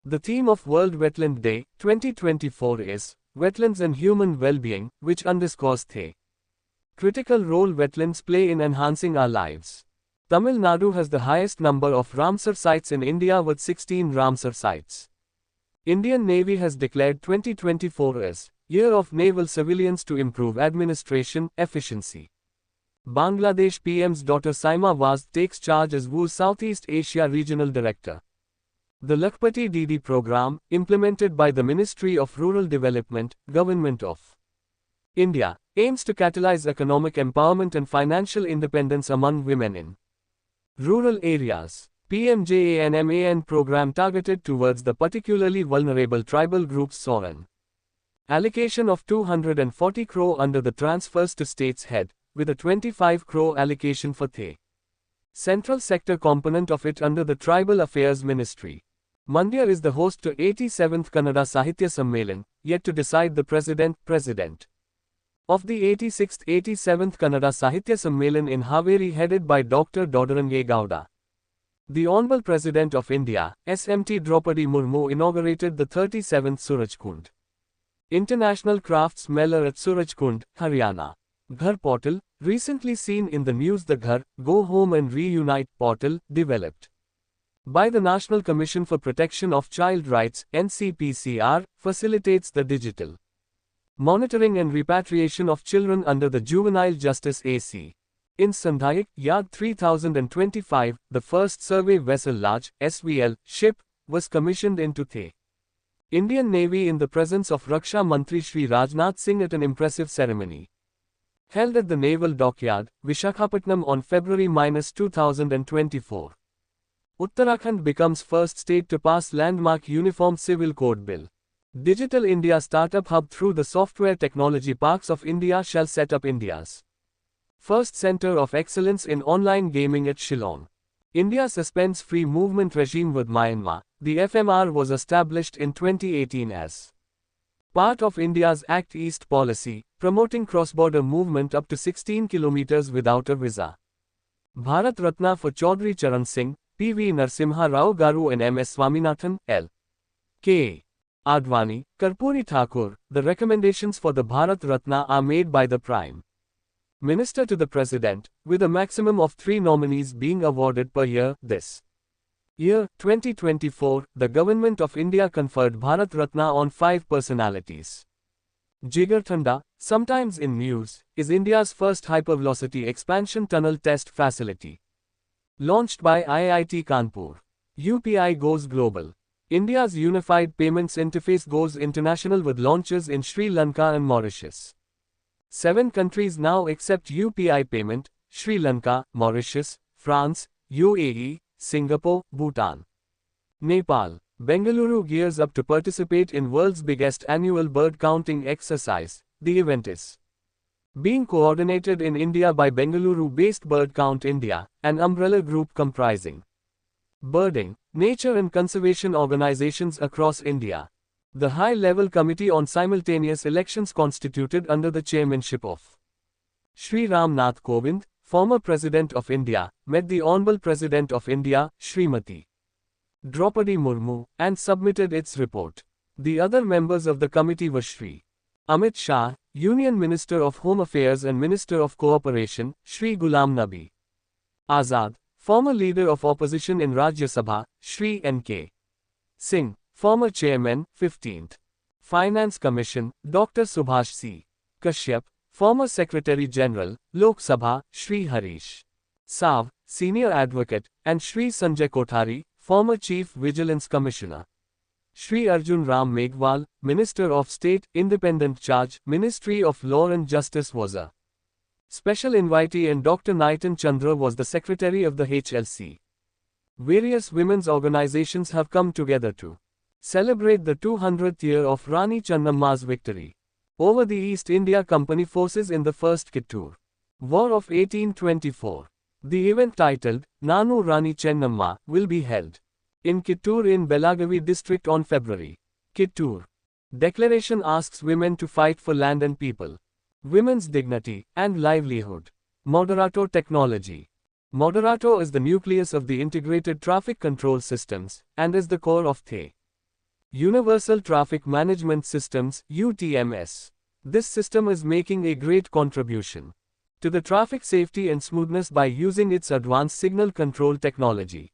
The theme of World Wetland Day 2024 is Wetlands and Human Well-Being, which underscores the critical role wetlands play in enhancing our lives. Tamil Nadu has the highest number of Ramsar sites in India with 16 Ramsar sites. Indian Navy has declared 2024 as Year of Naval Civilians to improve administration efficiency. Bangladesh PM's daughter Saima Waz takes charge as WU's Southeast Asia Regional Director. The Lakhpati DD program, implemented by the Ministry of Rural Development, Government of India, aims to catalyze economic empowerment and financial independence among women in rural areas. PMJANMAN program targeted towards the particularly vulnerable tribal groups saw an allocation of 240 crore under the transfers to states head, with a 25 crore allocation for the central sector component of it under the Tribal Affairs Ministry. Mandya is the host to 87th Kannada Sahitya Sammelan, yet to decide the President of the 86th 87th Kannada Sahitya Sammelan in Haveri headed by Dr. Dodarange Gowda. The Honorable President of India, SMT Draupadi Murmu inaugurated the 37th Surajkund International Crafts Mela at Surajkund, Haryana. Ghar portal, recently seen in the news. The Ghar, Go Home and Reunite portal, developed by the National Commission for Protection of Child Rights, NCPCR, facilitates the digital monitoring and repatriation of children under the Juvenile Justice AC. In Sandhayak Yard 3025, the first survey vessel large, SVL, ship, was commissioned into the Indian Navy in the presence of Raksha Mantri Shri Rajnath Singh at an impressive ceremony held at the Naval Dockyard, Vishakhapatnam on February-2024. Uttarakhand becomes first state to pass landmark Uniform Civil Code Bill. Digital India Startup Hub through the Software Technology Parks of India shall set up India's first center of excellence in online gaming at Shillong. India suspends free movement regime with Myanmar. The FMR was established in 2018 as part of India's Act East policy, promoting cross-border movement up to 16 kilometers without a visa. Bharat Ratna for Chaudhry Charan Singh, P.V. Narasimha Rao Garu and M.S. Swaminathan, L. K. Advani, Karpuri Thakur. The recommendations for the Bharat Ratna are made by the Prime Minister to the President, with a maximum of 3 nominees being awarded per year. This year, 2024, the Government of India conferred Bharat Ratna on 5 personalities. Jigar Thanda, sometimes in news, is India's first hypervelocity expansion tunnel test facility. Launched by IIT Kanpur. UPI goes global. India's unified payments interface goes international with launches in Sri Lanka and Mauritius. 7 countries now accept UPI payment: Sri Lanka, Mauritius, France, UAE, Singapore, Bhutan. Nepal. Bengaluru gears up to participate in world's biggest annual bird counting exercise. The event is being coordinated in India by Bengaluru-based Bird Count India, an umbrella group comprising birding, nature and conservation organizations across India. The High-Level Committee on Simultaneous Elections constituted under the chairmanship of Shri Ram Nath Kovind, former President of India, met the Honorable President of India, Srimati Draupadi Murmu, and submitted its report. The other members of the committee were Shri Amit Shah, Union Minister of Home Affairs and Minister of Cooperation, Shri Ghulam Nabi Azad, former Leader of Opposition in Rajya Sabha, Shri N.K. Singh, former Chairman, 15th Finance Commission, Dr. Subhash C. Kashyap, former Secretary General, Lok Sabha, Shri Harish Sav, Senior Advocate, and Shri Sanjay Kothari, former Chief Vigilance Commissioner. Shri Arjun Ram Meghwal, Minister of State, Independent Charge, Ministry of Law and Justice was a special invitee, and Dr. Naitan Chandra was the Secretary of the HLC. Various women's organizations have come together to celebrate the 200th year of Rani Channamma's victory over the East India Company forces in the First Kittur War of 1824. The event, titled Nanu Rani Chennamma, will be held in Kittur in Belagavi district on February. Kittur Declaration asks women to fight for land and people, women's dignity, and livelihood. Moderato Technology. Moderato is the nucleus of the integrated traffic control systems, and is the core of the Universal Traffic Management Systems (UTMS). This system is making a great contribution to the traffic safety and smoothness by using its advanced signal control technology.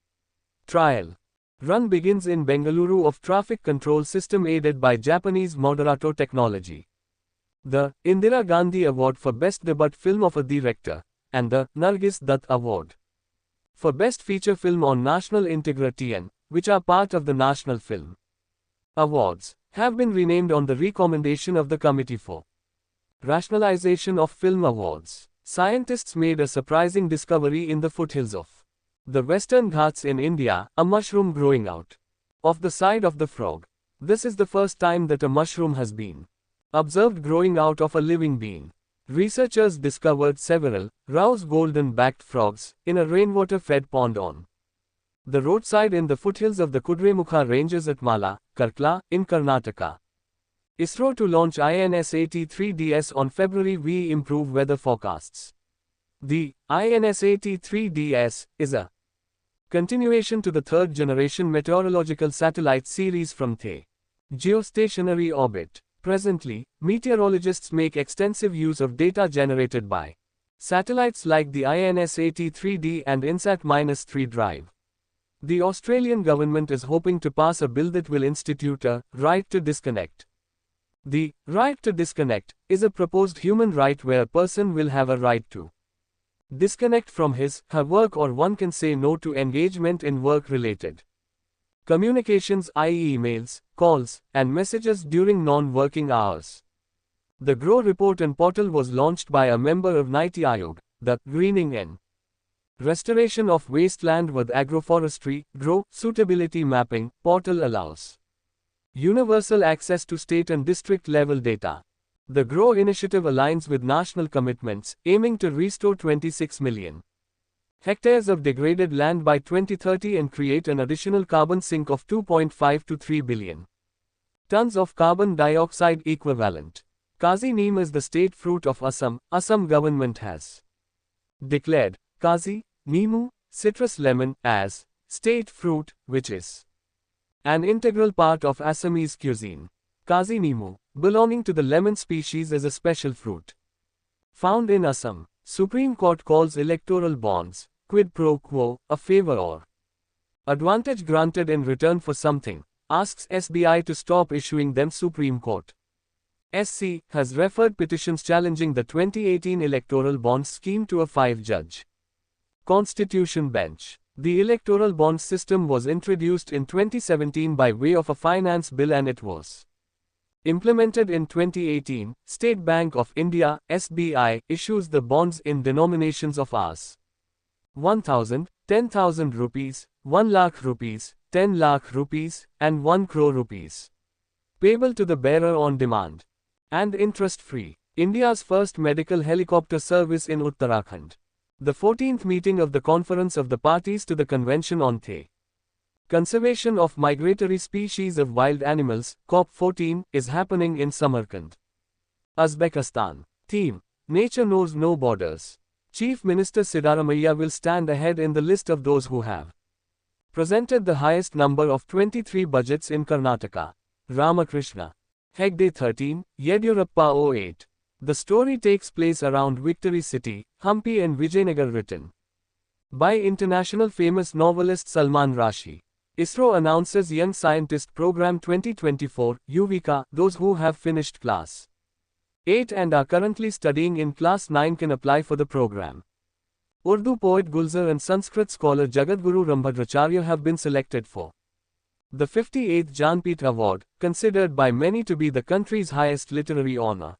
Trial run begins in Bengaluru of traffic control system aided by Japanese Moderato technology. The Indira Gandhi Award for Best Debut Film of a Director and the Nargis Dutt Award for Best Feature Film on National Integrity and, which are part of the National Film Awards, have been renamed on the recommendation of the Committee for Rationalization of Film Awards. Scientists made a surprising discovery in the foothills of the Western Ghats in India, a mushroom growing out of the side of the frog. This is the first time that a mushroom has been observed growing out of a living being. Researchers discovered several Rau's golden-backed frogs in a rainwater-fed pond on the roadside in the foothills of the Kudremukha ranges at Mala, Karkala, in Karnataka. ISRO to launch INSAT-3DS on February. We improve weather forecasts. The INSAT-3DS is a continuation to the third-generation meteorological satellite series from the geostationary orbit. Presently, meteorologists make extensive use of data generated by satellites like the INSAT-3D and INSAT-3 drive. The Australian government is hoping to pass a bill that will institute a right to disconnect. The right to disconnect is a proposed human right where a person will have a right to disconnect from her work, or one can say no to engagement in work-related communications, i.e. emails, calls, and messages during non-working hours. The GROW report and portal was launched by a member of Niti Aayog, the Greening and Restoration of Wasteland with Agroforestry GROW Suitability Mapping portal allows universal access to state and district level data. The GROW initiative aligns with national commitments, aiming to restore 26 million hectares of degraded land by 2030 and create an additional carbon sink of 2.5 to 3 billion tons of carbon dioxide equivalent. Kazi Neem is the state fruit of Assam. Assam government has declared Kazi Neemu citrus lemon as state fruit, which is an integral part of Assamese cuisine. Kazi Neemu, belonging to the lemon species, is a special fruit found in Assam. Supreme Court calls electoral bonds, quid pro quo, a favor or advantage granted in return for something, asks SBI to stop issuing them. Supreme Court SC has referred petitions challenging the 2018 electoral bonds scheme to a 5-judge Constitution bench. The electoral bond system was introduced in 2017 by way of a finance bill and it was implemented in 2018. State Bank of India (SBI) issues the bonds in denominations of Rs. 1,000, 10,000 rupees, 1 lakh rupees, 10 lakh rupees, and 1 crore rupees. Payable to the bearer on demand and interest-free. India's first medical helicopter service in Uttarakhand. The 14th meeting of the Conference of the Parties to the Convention on the Conservation of Migratory Species of Wild Animals, COP14, is happening in Samarkand, Uzbekistan. Theme: Nature knows no borders. Chief Minister Siddaramaiah will stand ahead in the list of those who have presented the highest number of 23 budgets in Karnataka. Ramakrishna Hegde 13, Yediyurappa 08. The story takes place around Victory City, Hampi and Vijayanagar, written by international famous novelist Salman Rushdie. ISRO announces Young Scientist Program 2024, Yuvika. Those who have finished Class 8 and are currently studying in Class 9 can apply for the program. Urdu poet Gulzar and Sanskrit scholar Jagadguru Rambhadracharya have been selected for the 58th Jnanpith Award, considered by many to be the country's highest literary honor.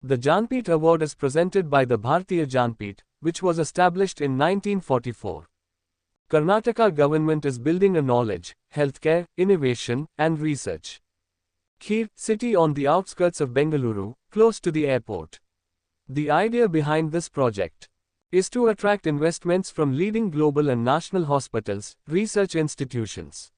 The Jnanpith Award is presented by the Bharatiya Jnanpith, which was established in 1944. Karnataka government is building a knowledge, healthcare, innovation, and research Kheer city on the outskirts of Bengaluru, close to the airport. The idea behind this project is to attract investments from leading global and national hospitals, research institutions,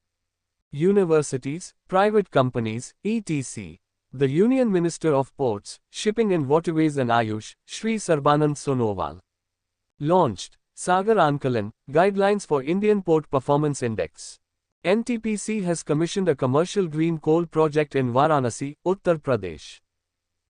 universities, private companies, etc. The Union Minister of Ports, Shipping and Waterways and Ayush, Shri Sarbanand Sonowal, launched Sagar Ankalan, Guidelines for Indian Port Performance Index. NTPC has commissioned a commercial green coal project in Varanasi, Uttar Pradesh.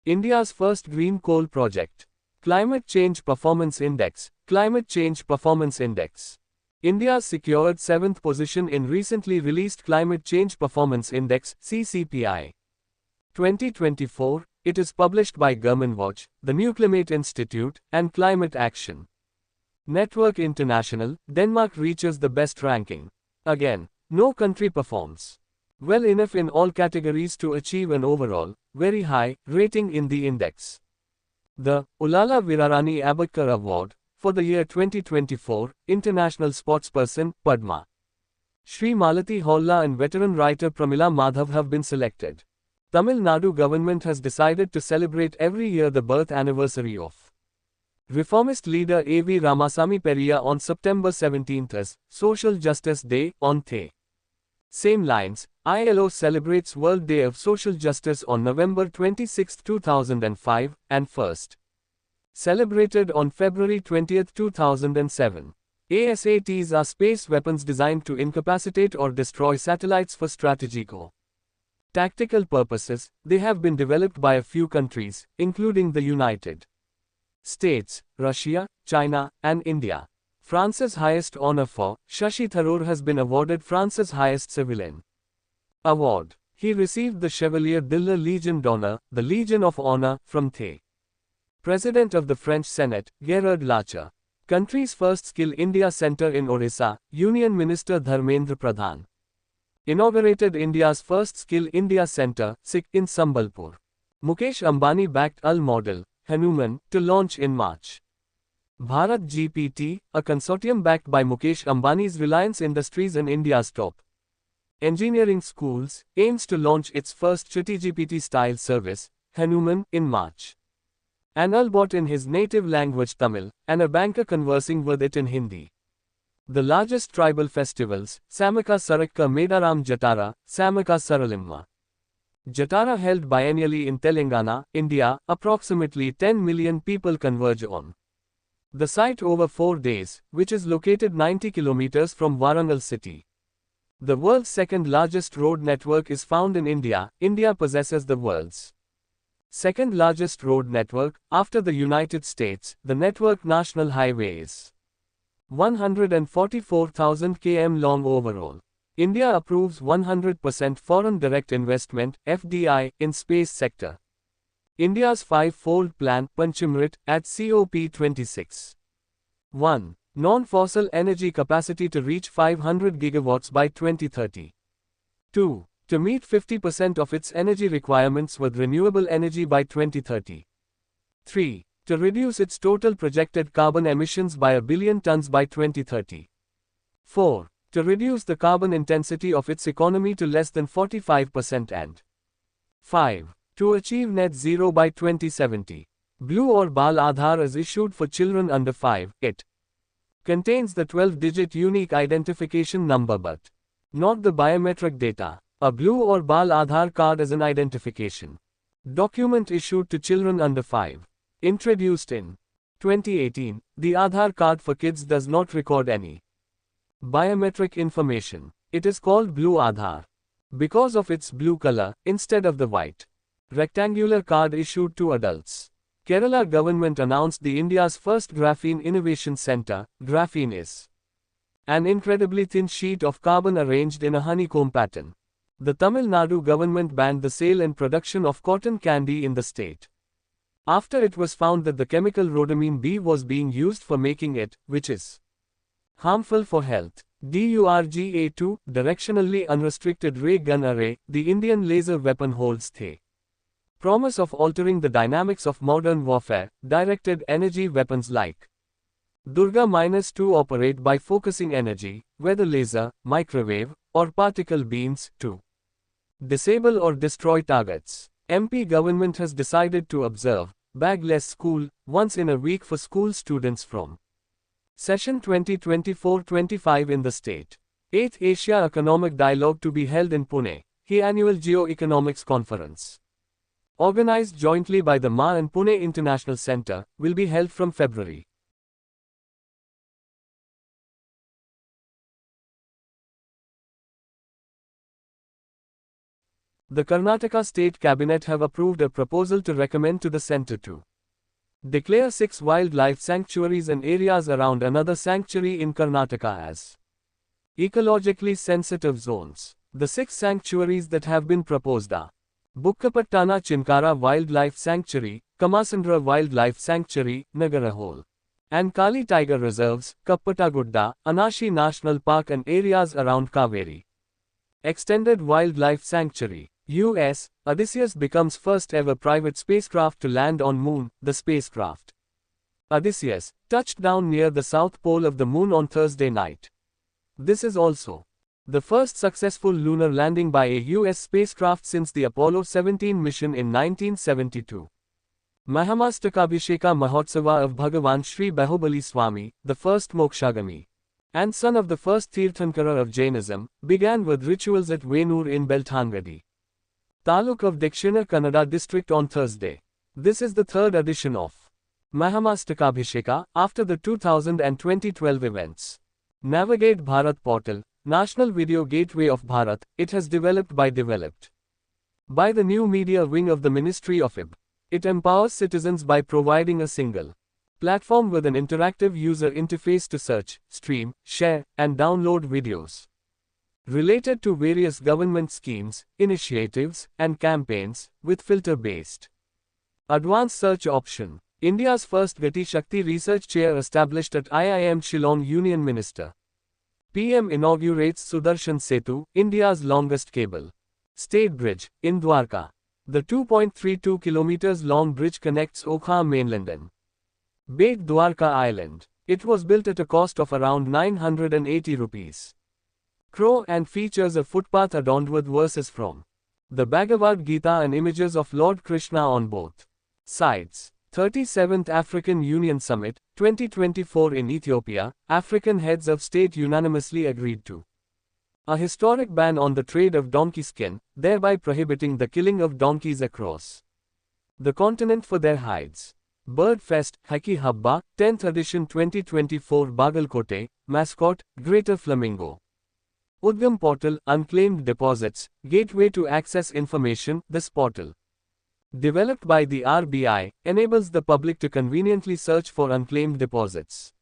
India's first green coal project. Climate Change Performance Index. Climate Change Performance Index. India secured 7th position in recently released Climate Change Performance Index (CCPI) 2024. It is published by Garminwatch, the Newclimate Institute, and Climate Action Network International. Denmark reaches the best ranking. Again, no country performs well enough in all categories to achieve an overall, very high, rating in the index. The Ulala Virarani Ambedkar Award, for the year 2024, International Sportsperson, Padma Shri Malati Halla and veteran writer Pramila Madhav have been selected. Tamil Nadu government has decided to celebrate every year the birth anniversary of reformist leader A.V. Ramasamy Periya on September 17 as Social Justice Day on the same lines. ILO celebrates World Day of Social Justice on November 26, 2005, and first celebrated on February 20, 2007. ASATs are space weapons designed to incapacitate or destroy satellites for strategic or tactical purposes. They have been developed by a few countries, including the United States, Russia, China, and India. France's highest honor for Shashi Tharoor has been awarded France's highest civilian award. He received the Chevalier de la Légion d'honneur, the Legion of Honor, from the President of the French Senate, Gerard Larcher. Country's first Skill India Center in Odisha, Union Minister Dharmendra Pradhan inaugurated India's first Skill India Center, SIC, in Sambalpur. Mukesh Ambani backed Al Model, Hanuman, to launch in March. Bharat GPT, a consortium backed by Mukesh Ambani's Reliance Industries and India's top engineering schools, aims to launch its first ChatGPT-style service, Hanuman, in March. An albot in his native language Tamil, and a banker conversing with it in Hindi. The largest tribal festivals, Samaka Sarakka Medaram Jatara, Samaka Saralimma Jatara, held biennially in Telangana, India. Approximately 10 million people converge on the site over 4 days, which is located 90 kilometers from Warangal city. The world's second largest road network is found in India. India possesses the world's second largest road network, after the United States. The network national highway is 144,000 km long overall. India approves 100% foreign direct investment (FDI) in space sector. India's five-fold plan, Panchamrit, at COP26. 1. Non-fossil energy capacity to reach 500 gigawatts by 2030. 2. To meet 50% of its energy requirements with renewable energy by 2030. 3. To reduce its total projected carbon emissions by 1 billion tons by 2030. 4. To reduce the carbon intensity of its economy to less than 45% and 5. To achieve net zero by 2070. Blue or Bal Aadhaar is issued for children under 5. It contains the 12-digit unique identification number but not the biometric data. A Blue or Bal Aadhaar card is an identification document issued to children under 5. Introduced in 2018, the Aadhaar card for kids does not record any biometric information. It is called Blue Aadhaar because of its blue color, instead of the white rectangular card issued to adults. Kerala government announced the India's first Graphene Innovation Center. Graphene is an incredibly thin sheet of carbon arranged in a honeycomb pattern. The Tamil Nadu government banned the sale and production of cotton candy in the state after it was found that the chemical rhodamine B was being used for making it, which is harmful for health. DURGA-2, Directionally Unrestricted Ray Gun Array, the Indian laser weapon holds the promise of altering the dynamics of modern warfare. Directed energy weapons like Durga-2 operate by focusing energy, whether laser, microwave, or particle beams, to disable or destroy targets. MP government has decided to observe Bagless School once in a week for school students from Session 2024-25 in the state. 8th Asia Economic Dialogue to be held in Pune. The annual Geo-Economics Conference, organized jointly by the MA and Pune International Center, will be held from February The Karnataka State Cabinet have approved a proposal to recommend to the centre to declare 6 wildlife sanctuaries and areas around another sanctuary in Karnataka as ecologically sensitive zones. The 6 sanctuaries that have been proposed are Bukkapattana Chinkara Wildlife Sanctuary, Kamasandra Wildlife Sanctuary, Nagarahole, and Kali Tiger Reserves, Kappatagudda, Anashi National Park and areas around Kaveri. Extended Wildlife Sanctuary. U.S. Odysseus becomes first ever private spacecraft to land on Moon. The spacecraft Odysseus touched down near the south pole of the Moon on Thursday night. This is also the first successful lunar landing by a U.S. spacecraft since the Apollo 17 mission in 1972. Mahamastakabhisheka Mahotsava of Bhagavan Sri Bahubali Swami, the first Mokshagami and son of the first Tirthankara of Jainism, began with rituals at Venur in Belthangadi Taluk of Dakshina Kannada district on Thursday. This is the third edition of Mahamastakabhisheka, after the 2012 events. Navigate Bharat Portal, National Video Gateway of Bharat, it has developed by the new media wing of the Ministry of IB. It empowers citizens by providing a single platform with an interactive user interface to search, stream, share, and download videos related to various government schemes, initiatives, and campaigns, with filter-based advanced search option. India's first Gati Shakti Research Chair established at IIM Shillong Union Minister. PM inaugurates Sudarshan Setu, India's longest cable stayed bridge, in Dwarka. The 2.32 kilometers long bridge connects Okha mainland and Bet Dwarka Island. It was built at a cost of around 980 rupees crore and features a footpath adorned with verses from the Bhagavad Gita and images of Lord Krishna on both sides. 37th African Union Summit, 2024 in Ethiopia, African heads of state unanimously agreed to a historic ban on the trade of donkey skin, thereby prohibiting the killing of donkeys across the continent for their hides. Bird Fest, Haki Habba, 10th edition 2024 Bagalkote, mascot, Greater Flamingo. Udgam Portal, Unclaimed Deposits, Gateway to Access Information. This portal, developed by the RBI, enables the public to conveniently search for unclaimed deposits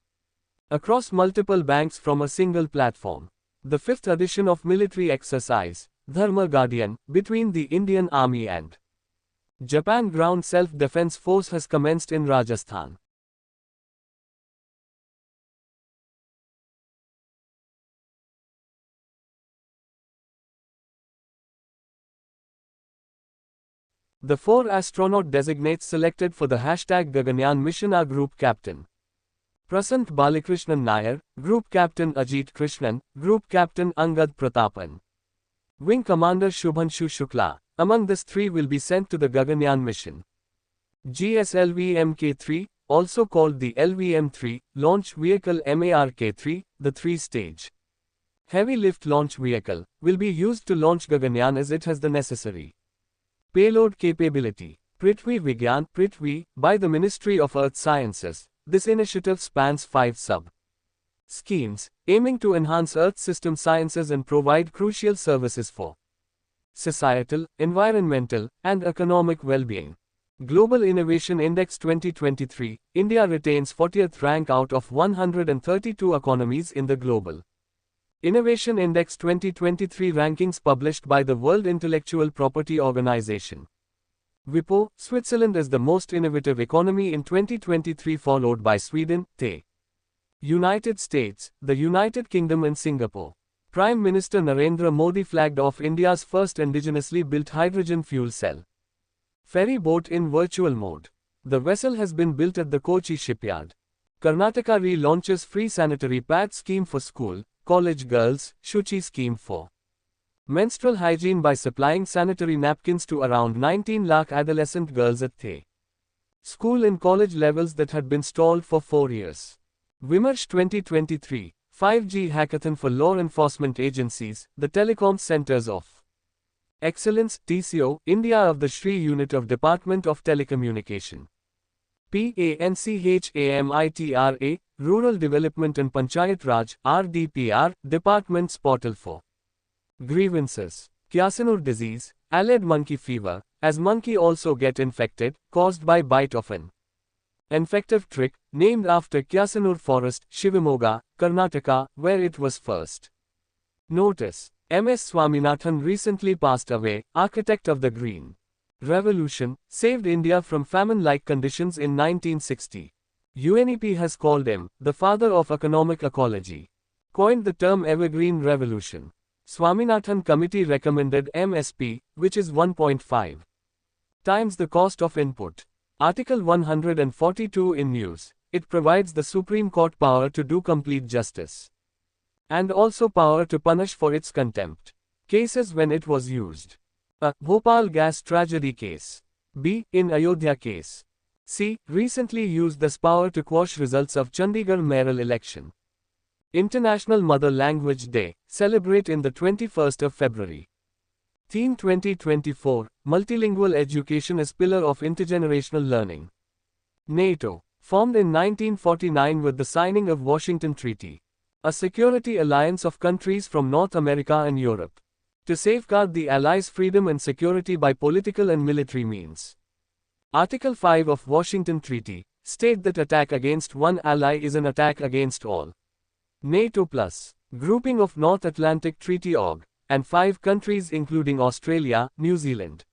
across multiple banks from a single platform. The 5th edition of military exercise, Dharma Guardian, between the Indian Army and Japan Ground Self-Defense Force has commenced in Rajasthan. The 4 astronaut designates selected for the #Gaganyaan mission are Group Captain Prasant Balakrishnan Nair, Group Captain Ajit Krishnan, Group Captain Angad Pratapan, Wing Commander Shubhanshu Shukla. Among these 3 will be sent to the Gaganyaan mission. GSLV Mk3, also called the LVM-3, launch vehicle MARK-3, the 3-stage heavy lift launch vehicle, will be used to launch Gaganyaan as it has the necessary payload capability. Prithvi Vigyan Prithvi, by the Ministry of Earth Sciences. This initiative spans 5 sub-schemes, aiming to enhance Earth system sciences and provide crucial services for societal, environmental, and economic well-being. Global Innovation Index 2023, India retains 40th rank out of 132 economies in the Global Innovation Index 2023 rankings published by the World Intellectual Property Organization. WIPO, Switzerland is the most innovative economy in 2023, followed by Sweden, the United States, the United Kingdom and Singapore. Prime Minister Narendra Modi flagged off India's first indigenously built hydrogen fuel cell ferry boat in virtual mode. The vessel has been built at the Kochi shipyard. Karnataka relaunches free sanitary pad scheme for school, college girls, Shuchi scheme for menstrual hygiene by supplying sanitary napkins to around 19 lakh adolescent girls at the school and college levels that had been stalled for 4 years. Vimarsh 2023, 5G Hackathon for Law Enforcement Agencies, the Telecom Centers of Excellence, TCO, India of the Shri Unit of Department of Telecommunication. PANCHAMITRA, Rural Development and Panchayat Raj, RDPR, Department's portal for grievances. Kyasanur disease, allied monkey fever, as monkey also get infected, caused by bite of an infective trick, named after Kyasanur Forest, Shivamogga, Karnataka, where it was first. Notice: M.S. Swaminathan recently passed away, architect of the Green Revolution, saved India from famine-like conditions in 1960. UNEP has called him the father of economic ecology. Coined the term Evergreen Revolution. Swaminathan Committee recommended MSP, which is 1.5 times the cost of input. Article 142 in News. It provides the Supreme Court power to do complete justice, and also power to punish for its contempt cases when it was used. A. Bhopal gas tragedy case. B. In Ayodhya case. C. Recently used this power to quash results of Chandigarh mayoral election. International Mother Language Day, celebrate in the 21st of February. Theme 2024, Multilingual Education is Pillar of Intergenerational Learning. NATO, formed in 1949 with the signing of Washington Treaty, a security alliance of countries from North America and Europe, to safeguard the Allies' freedom and security by political and military means. Article 5 of Washington Treaty, state that attack against one ally is an attack against all. NATO Plus, grouping of North Atlantic Treaty Org, and 5 countries including Australia, New Zealand,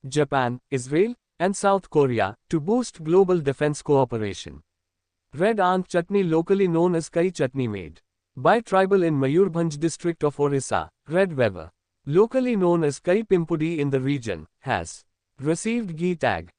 Japan, Israel, and South Korea, to boost global defense cooperation. Red ant chutney, locally known as Kai chutney, made by tribal in Mayurbhanj district of Orissa, red weaver, locally known as Kai Pimpudi in the region, has received GI tag.